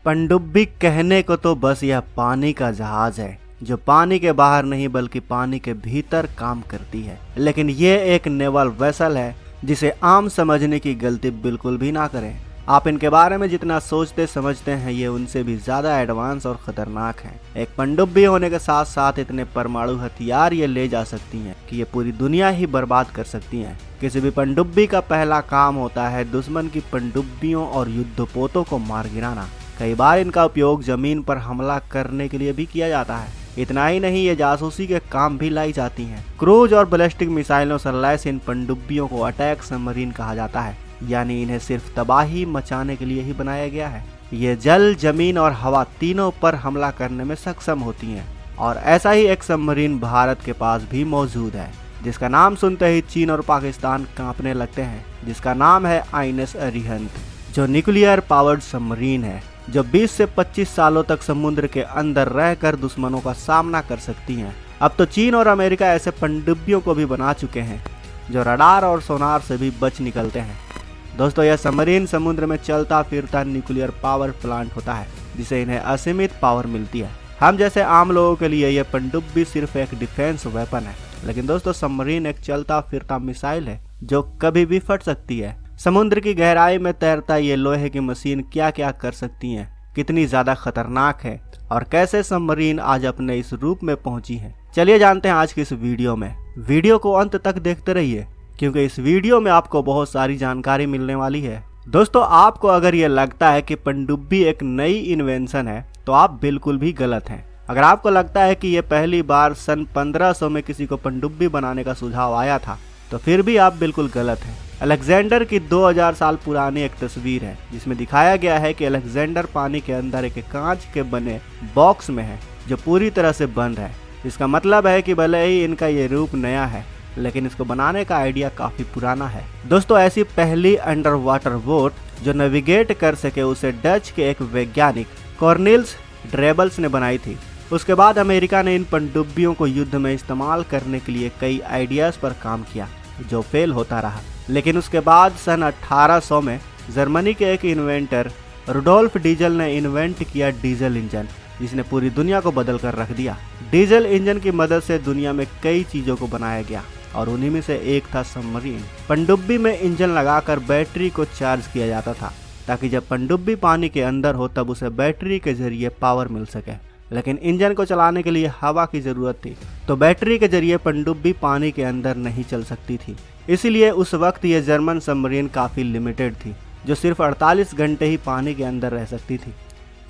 पनडुब्बी कहने को तो बस यह पानी का जहाज है जो पानी के बाहर नहीं बल्कि पानी के भीतर काम करती है। लेकिन ये एक नेवल वेसल है जिसे आम समझने की गलती बिल्कुल भी ना करें। आप इनके बारे में जितना सोचते समझते हैं ये उनसे भी ज्यादा एडवांस और खतरनाक है। एक पनडुब्बी होने के साथ साथ इतने परमाणु हथियार ये ले जा सकती हैं कि ये पूरी दुनिया ही बर्बाद कर सकती हैं। किसी भी पनडुब्बी का पहला काम होता है दुश्मन की पनडुब्बियों और युद्धपोतों को मार गिराना। कई बार इनका उपयोग जमीन पर हमला करने के लिए भी किया जाता है। इतना ही नहीं, ये जासूसी के काम भी लाई जाती हैं। क्रूज और बैलिस्टिक मिसाइलों से लैस इन पनडुब्बियों को अटैक सबमरीन कहा जाता है, यानी इन्हें सिर्फ तबाही मचाने के लिए ही बनाया गया है। ये जल, जमीन और हवा तीनों पर हमला करने में सक्षम होती हैं। और ऐसा ही एक सबमरीन भारत के पास भी मौजूद है जिसका नाम सुनते ही चीन और पाकिस्तान कांपने लगते हैं, जिसका नाम है आईएनएस अरिहंत, जो न्यूक्लियर पावर्ड सबमरीन है जो 20 से 25 सालों तक समुद्र के अंदर रहकर दुश्मनों का सामना कर सकती हैं। अब तो चीन और अमेरिका ऐसे पनडुब्बियों को भी बना चुके हैं जो रडार और सोनार से भी बच निकलते हैं। दोस्तों, यह सबमरीन समुद्र में चलता फिरता न्यूक्लियर पावर प्लांट होता है जिसे इन्हें असीमित पावर मिलती है। हम जैसे आम लोगों के लिए यह पनडुब्बी सिर्फ एक डिफेंस वेपन है, लेकिन दोस्तों सबमरीन एक चलता फिरता मिसाइल है जो कभी भी फट सकती है। समुद्र की गहराई में तैरता ये लोहे की मशीन क्या क्या कर सकती है, कितनी ज्यादा खतरनाक है और कैसे सबमरीन आज अपने इस रूप में पहुंची है, चलिए जानते हैं आज की इस वीडियो में। वीडियो को अंत तक देखते रहिए क्योंकि इस वीडियो में आपको बहुत सारी जानकारी मिलने वाली है। दोस्तों, आपको अगर ये लगता है कि पनडुब्बी एक नई इन्वेंशन है तो आप बिल्कुल भी गलत हैं। अगर आपको लगता है कि ये पहली बार सन 1500 में किसी को पनडुब्बी बनाने का सुझाव आया था तो फिर भी आप बिल्कुल गलत हैं। अलेक्जेंडर की 2000 साल पुरानी एक तस्वीर है जिसमें दिखाया गया है कि अलेक्जेंडर पानी के अंदर एक कांच के बने बॉक्स में है जो पूरी तरह से बंद है। इसका मतलब है कि भले ही इनका ये रूप नया है लेकिन इसको बनाने का आइडिया काफी पुराना है। दोस्तों, ऐसी पहली अंडर वाटर बोट जो नेविगेट कर सके उसे डच के एक वैज्ञानिक कॉर्नेलियस ड्रेबल्स ने बनाई थी। उसके बाद अमेरिका ने इन पनडुब्बियों को युद्ध में इस्तेमाल करने के लिए कई आइडियाज पर काम किया जो फेल होता रहा। लेकिन उसके बाद सन 1800 में जर्मनी के एक इन्वेंटर रुडोल्फ डीजल ने इन्वेंट किया डीजल इंजन, जिसने पूरी दुनिया को बदल कर रख दिया। डीजल इंजन की मदद से दुनिया में कई चीजों को बनाया गया और उन्हीं में से एक था सबमरीन। पनडुब्बी में इंजन लगाकर बैटरी को चार्ज किया जाता था ताकि जब पनडुब्बी पानी के अंदर हो तब उसे बैटरी के जरिए पावर मिल सके। लेकिन इंजन को चलाने के लिए हवा की जरूरत थी तो बैटरी के जरिए पनडुब्बी पानी के अंदर नहीं चल सकती थी। इसीलिए उस वक्त ये जर्मन सबमरीन काफ़ी लिमिटेड थी जो सिर्फ 48 घंटे ही पानी के अंदर रह सकती थी।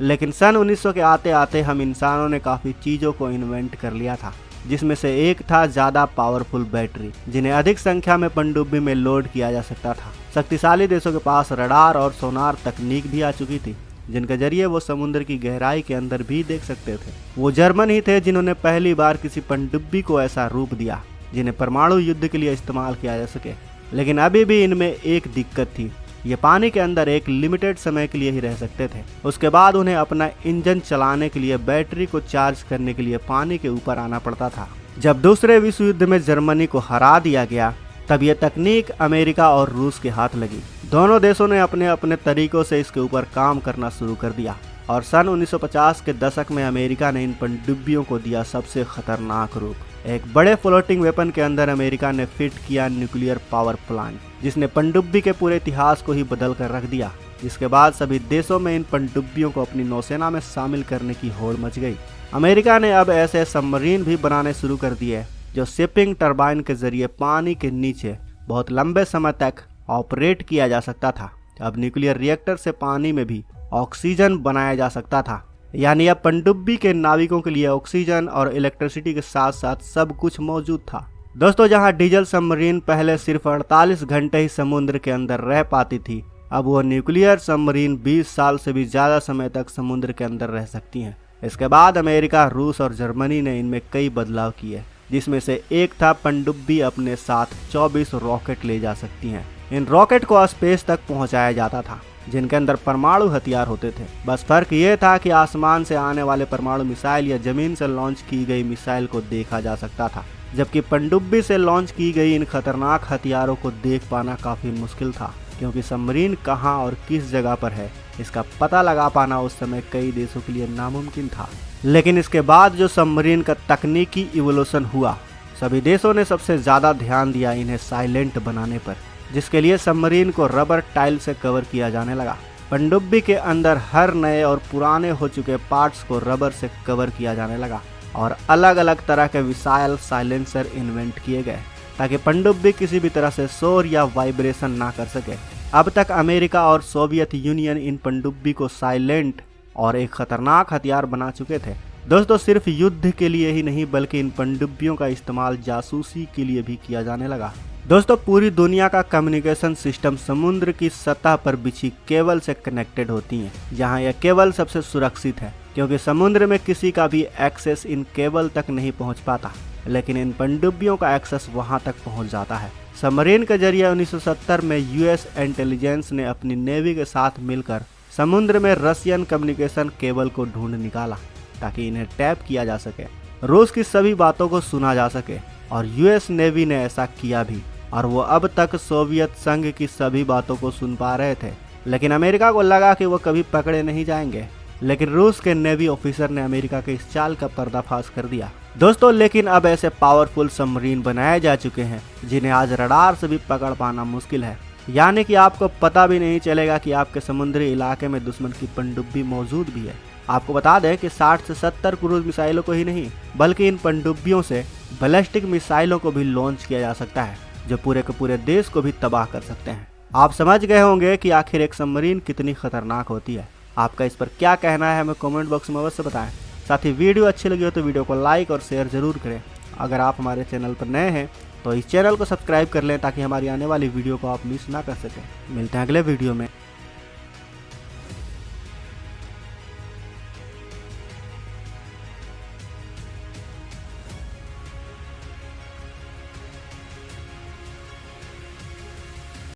लेकिन सन 1900 के आते आते हम इंसानों ने काफ़ी चीज़ों को इन्वेंट कर लिया था, जिसमें से एक था ज़्यादा पावरफुल बैटरी जिन्हें अधिक संख्या में पनडुब्बी में लोड किया जा सकता था। शक्तिशाली देशों के पास रडार और सोनार तकनीक भी आ चुकी थी जिनके जरिए वो समुद्र की गहराई के अंदर भी देख सकते थे। वो जर्मन ही थे जिन्होंने पहली बार किसी पनडुब्बी को ऐसा रूप दिया जिन्हें परमाणु युद्ध के लिए इस्तेमाल किया जा सके। लेकिन अभी भी इनमें एक दिक्कत थी, ये पानी के अंदर एक लिमिटेड समय के लिए ही रह सकते थे। उसके बाद उन्हें अपना इंजन चलाने के लिए बैटरी को चार्ज करने के लिए पानी के ऊपर आना पड़ता था। जब दूसरे विश्व युद्ध में जर्मनी को हरा दिया गया तब यह तकनीक अमेरिका और रूस के हाथ लगी। दोनों देशों ने अपने अपने तरीकों से इसके ऊपर काम करना शुरू कर दिया और सन 1950 के दशक में अमेरिका ने इन पनडुब्बियों को दिया सबसे खतरनाक रूप। एक बड़े फ्लोटिंग वेपन के अंदर अमेरिका ने फिट किया न्यूक्लियर पावर प्लांट जिसने पनडुब्बी के पूरे इतिहास को ही बदल कर रख दिया। जिसके बाद सभी देशों में इन पनडुब्बियों को अपनी नौसेना में शामिल करने की होड़ मच गई। अमेरिका ने अब ऐसे सबमरीन भी बनाने शुरू कर दिए जो शिपिंग टरबाइन के जरिए पानी के नीचे बहुत लंबे समय तक ऑपरेट किया जा सकता था। अब न्यूक्लियर रिएक्टर से पानी में भी ऑक्सीजन बनाया जा सकता था, यानी अब पनडुब्बी के नाविकों के लिए ऑक्सीजन और इलेक्ट्रिसिटी के साथ साथ सब कुछ मौजूद था। दोस्तों, जहां डीजल सबमरीन पहले सिर्फ 48 घंटे ही समुद्र के अंदर रह पाती थी, अब वो न्यूक्लियर सबमरीन 20 साल से भी ज्यादा समय तक समुद्र के अंदर रह सकती हैं। इसके बाद अमेरिका, रूस और जर्मनी ने इनमें कई बदलाव किए, जिसमें से एक था पनडुब्बी अपने साथ 24 रॉकेट ले जा सकती हैं। इन रॉकेट को स्पेस तक पहुंचाया जाता था जिनके अंदर परमाणु हथियार होते थे। बस फर्क ये था कि आसमान से आने वाले परमाणु मिसाइल या जमीन से लॉन्च की गई मिसाइल को देखा जा सकता था, जबकि पनडुब्बी से लॉन्च की गई इन खतरनाक हथियारों को देख पाना काफी मुश्किल था क्योंकि सबमरीन कहां और किस जगह पर है इसका पता लगा पाना उस समय कई देशों के लिए नामुमकिन था। लेकिन इसके बाद जो सबमरीन का तकनीकी इवोल्यूशन हुआ, सभी देशों ने सबसे ज़्यादा ध्यान दिया इन्हें साइलेंट बनाने पर, जिसके लिए सबमरीन को रबर टाइल से कवर किया जाने लगा। पनडुब्बी के अंदर हर नए और पुराने हो चुके पार्ट्स को रबर से कवर किया जाने लगा और अलग अलग तरह के विशाल साइलेंसर इन्वेंट किए गए ताकि पनडुब्बी किसी भी तरह से शोर या वाइब्रेशन ना कर सके। अब तक अमेरिका और सोवियत यूनियन इन पनडुब्बी को साइलेंट और एक खतरनाक हथियार बना चुके थे। दोस्तों, सिर्फ युद्ध के लिए ही नहीं बल्कि इन पनडुब्बियों का इस्तेमाल जासूसी के लिए भी किया जाने लगा। दोस्तों, पूरी दुनिया का कम्युनिकेशन सिस्टम समुद्र की सतह पर बिछी केबल से कनेक्टेड होती हैं, जहां यह केबल सबसे सुरक्षित है क्योंकि समुद्र में किसी का भी एक्सेस इन केबल तक नहीं पहुंच पाता, लेकिन इन पनडुब्बियों का एक्सेस वहां तक पहुंच जाता है। सबमरीन के जरिए 1970 में यूएस इंटेलिजेंस ने अपनी नेवी के साथ मिलकर समुद्र में रशियन कम्युनिकेशन केबल को ढूंढ निकाला ताकि इन्हें टैप किया जा सके, रूस की सभी बातों को सुना जा सके और यूएस नेवी ने ऐसा किया भी और वो अब तक सोवियत संघ की सभी बातों को सुन पा रहे थे। लेकिन अमेरिका को लगा कि वो कभी पकड़े नहीं जाएंगे, लेकिन रूस के नेवी ऑफिसर ने अमेरिका के इस चाल का पर्दाफाश कर दिया। दोस्तों, लेकिन अब ऐसे पावरफुल सबमरीन बनाए जा चुके हैं जिन्हें आज रडार से भी पकड़ पाना मुश्किल है, यानी कि आपको पता भी नहीं चलेगा कि आपके समुद्री इलाके में दुश्मन की पनडुब्बी मौजूद भी है। आपको बता दें कि 60 से 70 क्रूज मिसाइलों को ही नहीं बल्कि इन पनडुब्बियों से बैलिस्टिक मिसाइलों को भी लॉन्च किया जा सकता है जो पूरे के पूरे देश को भी तबाह कर सकते हैं। आप समझ गए होंगे कि आखिर एक सबमरीन कितनी खतरनाक होती है। आपका इस पर क्या कहना है हमें कमेंट बॉक्स में अवश्य बताएं। साथ ही वीडियो अच्छी लगी हो तो वीडियो को लाइक और शेयर जरूर करें। अगर आप हमारे चैनल पर नए हैं तो इस चैनल को सब्सक्राइब कर लें ताकि हमारी आने वाली वीडियो को आप मिस ना कर सकें। मिलते हैं अगले वीडियो में।